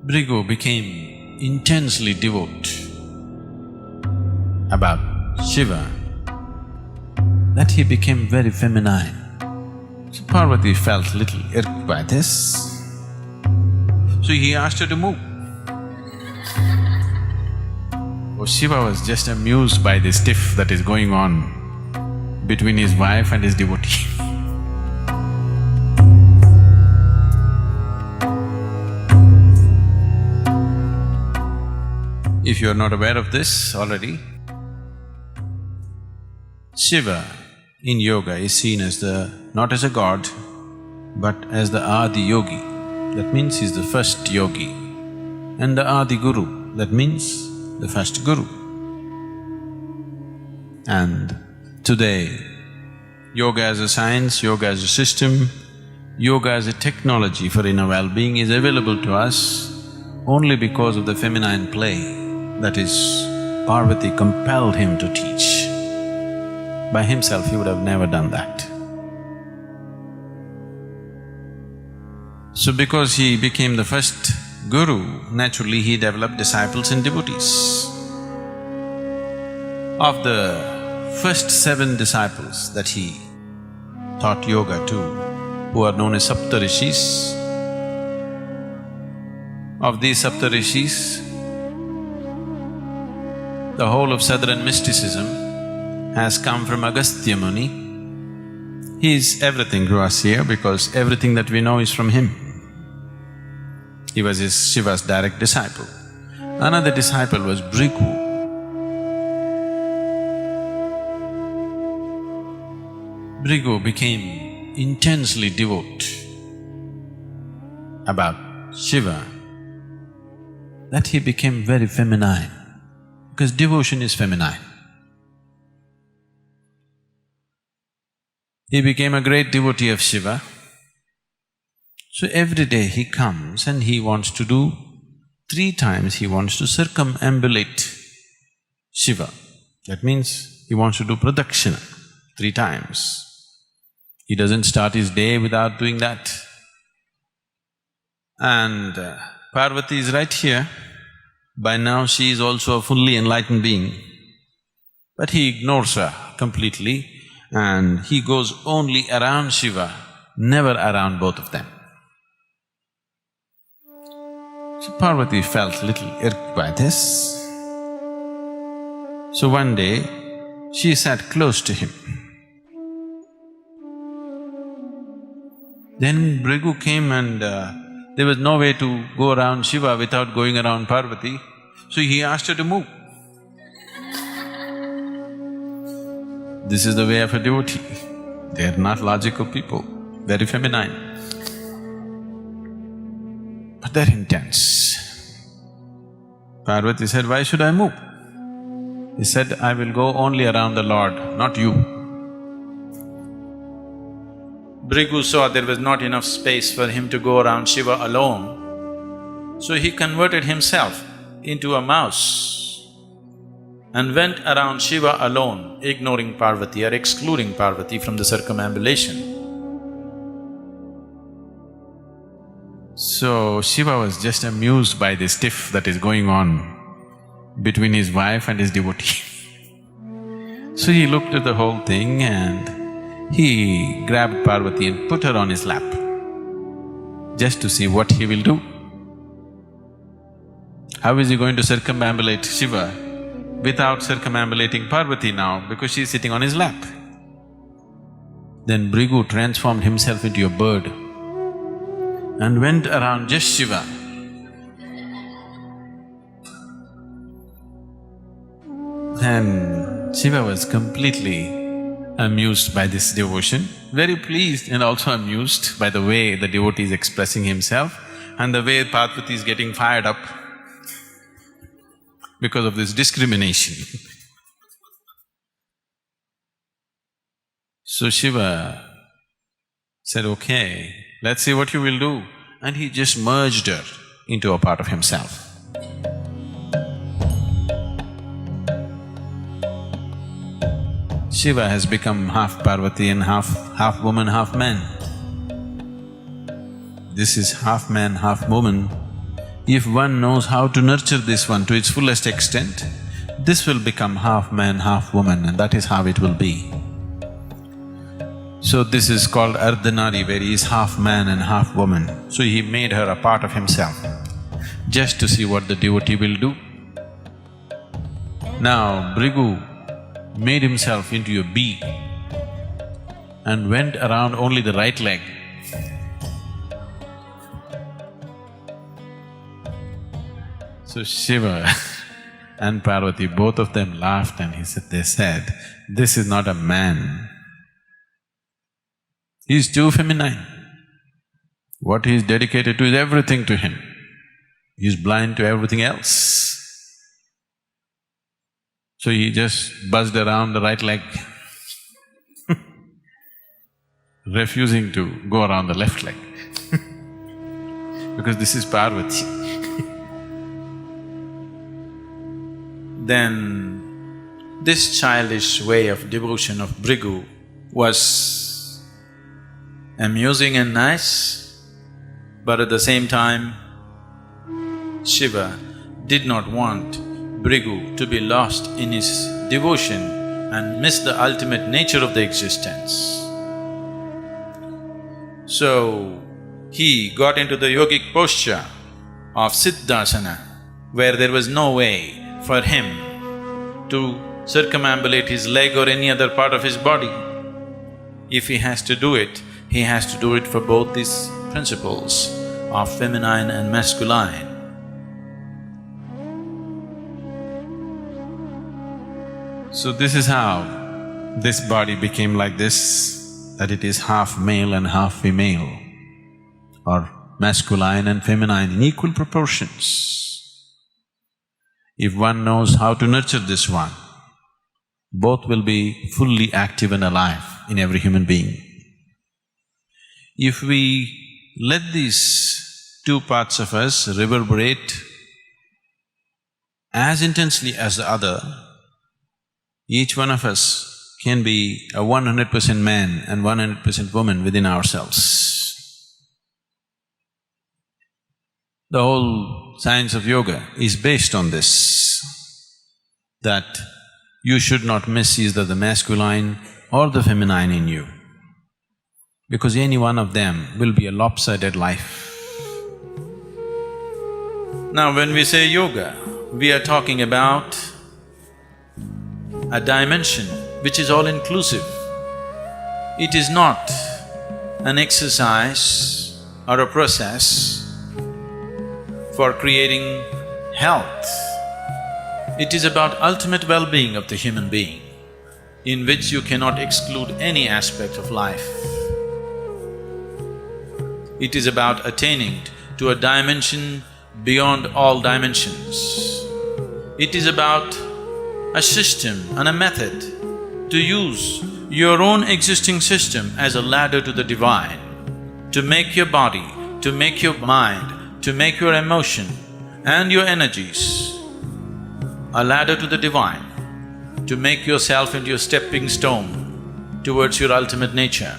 Bhrigu became intensely devout about Shiva that he became very feminine. So Parvati felt little irked by this, so he asked her to move. Oh, Shiva was just amused by this tiff that is going on between his wife and his devotee. If you are not aware of this already, Shiva in yoga is seen as not as a god, but as the Adi Yogi. That means he's the first yogi. And the Adi Guru, that means the first guru. And today, yoga as a science, yoga as a system, yoga as a technology for inner well-being is available to us only because of the feminine play. That is, Parvati compelled him to teach. By himself, he would have never done that. So because he became the first guru, naturally he developed disciples and devotees. Of the first 7 disciples that he taught yoga to, who are known as Saptarishis, of these Saptarishis, the whole of southern mysticism has come from Agastya Muni. He is everything to us here because everything that we know is from him. He was Shiva's direct disciple. Another disciple was Bhrigu. Bhrigu became intensely devout about Shiva that he became very feminine, because devotion is feminine. He became a great devotee of Shiva. So every day he comes and he wants to do… 3 times he wants to circumambulate Shiva. That means he wants to do pradakshina 3 times. He doesn't start his day without doing that. And Parvati is right here. By now she is also a fully enlightened being. But he ignores her completely and he goes only around Shiva, never around both of them. So Parvati felt little irked by this. So one day, she sat close to him. Then Bhrigu came and there was no way to go around Shiva without going around Parvati, so he asked her to move. This is the way of a devotee. They are not logical people, very feminine. But they're intense. Parvati said, "Why should I move?" He said, "I will go only around the Lord, not you." Bhrigu saw there was not enough space for him to go around Shiva alone, so he converted himself into a mouse and went around Shiva alone, ignoring Parvati or excluding Parvati from the circumambulation. So Shiva was just amused by this tiff that is going on between his wife and his devotee. So he looked at the whole thing and he grabbed Parvati and put her on his lap, just to see what he will do. How is he going to circumambulate Shiva without circumambulating Parvati now, because she is sitting on his lap? Then Bhrigu transformed himself into a bird and went around just Shiva. Then Shiva was completely amused by this devotion, very pleased and also amused by the way the devotee is expressing himself and the way Parvati is getting fired up because of this discrimination. So Shiva said, "Okay, let's see what you will do." And he just merged her into a part of himself. Shiva has become half Parvati and half woman, half man. This is half man, half woman. If one knows how to nurture this one to its fullest extent, this will become half man, half woman, and that is how it will be. So this is called Ardhanari, where he is half man and half woman. So he made her a part of himself, just to see what the devotee will do. Now, Bhrigu made himself into a bee and went around only the right leg. So Shiva and Parvati, both of them laughed and they said, "This is not a man. He's too feminine. What he's dedicated to is everything to him. He's blind to everything else." So he just buzzed around the right leg refusing to go around the left leg because this is Parvati. Then this childish way of devotion of Bhrigu was amusing and nice, but at the same time, Shiva did not want Bhrigu to be lost in his devotion and miss the ultimate nature of the existence. So, he got into the yogic posture of Siddhasana, where there was no way for him to circumambulate his leg or any other part of his body. If he has to do it, he has to do it for both these principles of feminine and masculine. So this is how this body became like this, that it is half male and half female, or masculine and feminine in equal proportions. If one knows how to nurture this one, both will be fully active and alive in every human being. If we let these two parts of us reverberate as intensely as the other, each one of us can be a 100% man and 100% woman within ourselves. The whole science of yoga is based on this, that you should not miss either the masculine or the feminine in you, because any one of them will be a lopsided life. Now when we say yoga, we are talking about a dimension which is all-inclusive. It is not an exercise or a process for creating health. It is about ultimate well-being of the human being, in which you cannot exclude any aspect of life. It is about attaining to a dimension beyond all dimensions. It is about a system and a method to use your own existing system as a ladder to the divine, to make your body, to make your mind, to make your emotion and your energies a ladder to the divine, to make yourself into a stepping stone towards your ultimate nature.